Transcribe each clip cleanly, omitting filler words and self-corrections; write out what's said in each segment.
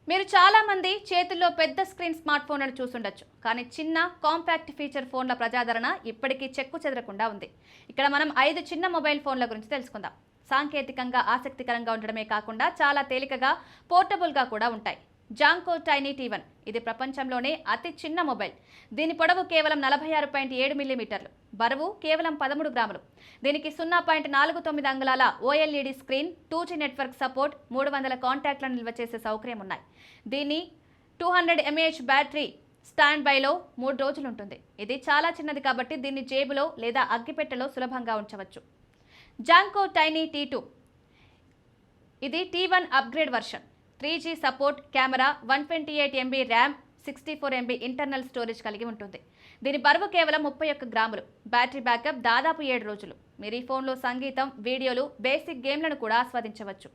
మీరు చాలా మంది చేతుల్లో పెద్ద స్క్రీన్ స్మార్ట్ ఫోన్లను చూసుండొచ్చు. కానీ చిన్న కాంపాక్ట్ ఫీచర్ ఫోన్ల ప్రజాదరణ ఇప్పటికీ చెక్కు చెదరకుండా ఉంది. ఇక్కడ మనం 5 చిన్న మొబైల్ ఫోన్ల గురించి తెలుసుకుందాం. సాంకేతికంగా ఆసక్తికరంగా ఉండడమే కాకుండా చాలా తేలికగా పోర్టబుల్గా కూడా ఉంటాయి. జాంకో టైనీ T1 ఇది ప్రపంచంలోనే అతి చిన్న మొబైల్. దీని పొడవు కేవలం 46.7 మిల్లీమీటర్లు, బరువు కేవలం 13 గ్రాములు. దీనికి 0.49 అంగుళాల OLED screen, 2G network support, 300 కాంటాక్ట్లను నిల్వ చేసే సౌకర్యం ఉన్నాయి. దీని 200 mAh బ్యాటరీ స్టాండ్ బైలో 3 రోజులు ఉంటుంది. ఇది చాలా చిన్నది కాబట్టి దీన్ని జేబులో లేదా అగ్గిపెట్టెలో సులభంగా ఉంచవచ్చు. జాంకో టైనీ T2 ఇది T1 upgrade version. 3G support, camera, 128 MB RAM, 64 MB internal storage కలిగి ఉంటుంది. దీని బరువు కేవలం 31 గ్రాములు. బ్యాటరీ బ్యాకప్ దాదాపు 7 రోజులు. మీరు ఈ ఫోన్లో సంగీతం, వీడియోలు, బేసిక్ గేమ్లను కూడా ఆస్వాదించవచ్చు.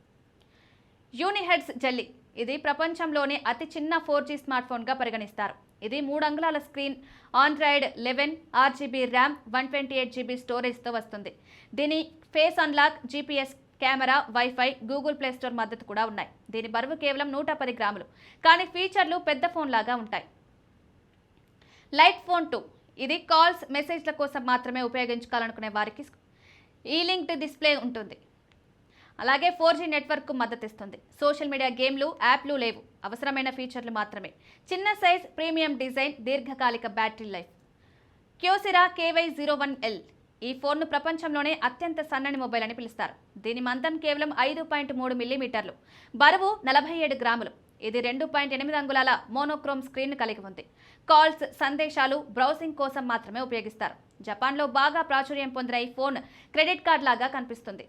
యూనిహెడ్స్ జెల్లీ ఇది ప్రపంచంలోనే అతి చిన్న 4G స్మార్ట్ ఫోన్గా పరిగణిస్తారు. ఇది 3 అంగుళాల screen, Android 11, 6GB RAM, 128GB స్టోరేజ్తో వస్తుంది. దీని face unlock, GPS camera, wifi, Google play store మద్దతు కూడా ఉన్నాయి. దీని బరువు కేవలం 110 గ్రాములు. కానీ ఫీచర్లు పెద్ద ఫోన్ లాగా ఉంటాయి. లైట్ ఫోన్ 2 ఇది కాల్స్, మెసేజ్ల కోసం మాత్రమే ఉపయోగించుకోవాలనుకునే వారికి ఈ లింక్డ్ డిస్ప్లే ఉంటుంది. అలాగే 4G నెట్వర్క్ మద్దతు ఇస్తుంది. సోషల్ మీడియా గేమ్లు, యాప్లు లేవు. అవసరమైన ఫీచర్లు మాత్రమే. చిన్న సైజ్, ప్రీమియం డిజైన్, దీర్ఘకాలిక బ్యాటరీ లైఫ్. క్యోసిరా KY01L ఈ ఫోన్ను ప్రపంచంలోనే అత్యంత సన్నని మొబైల్ అని పిలుస్తారు. దీని మందం కేవలం 5.3 మిల్లీమీటర్లు, బరువు 47 గ్రాములు. ఇది 2.8 అంగుళాల మోనోక్రోమ్ స్క్రీన్ కలిగి ఉంది. కాల్స్, సందేశాలు, బ్రౌజింగ్ కోసం మాత్రమే ఉపయోగిస్తారు. జపాన్లో బాగా ప్రాచుర్యం పొందిన ఈ ఫోన్ క్రెడిట్ కార్డ్ లాగా కనిపిస్తుంది.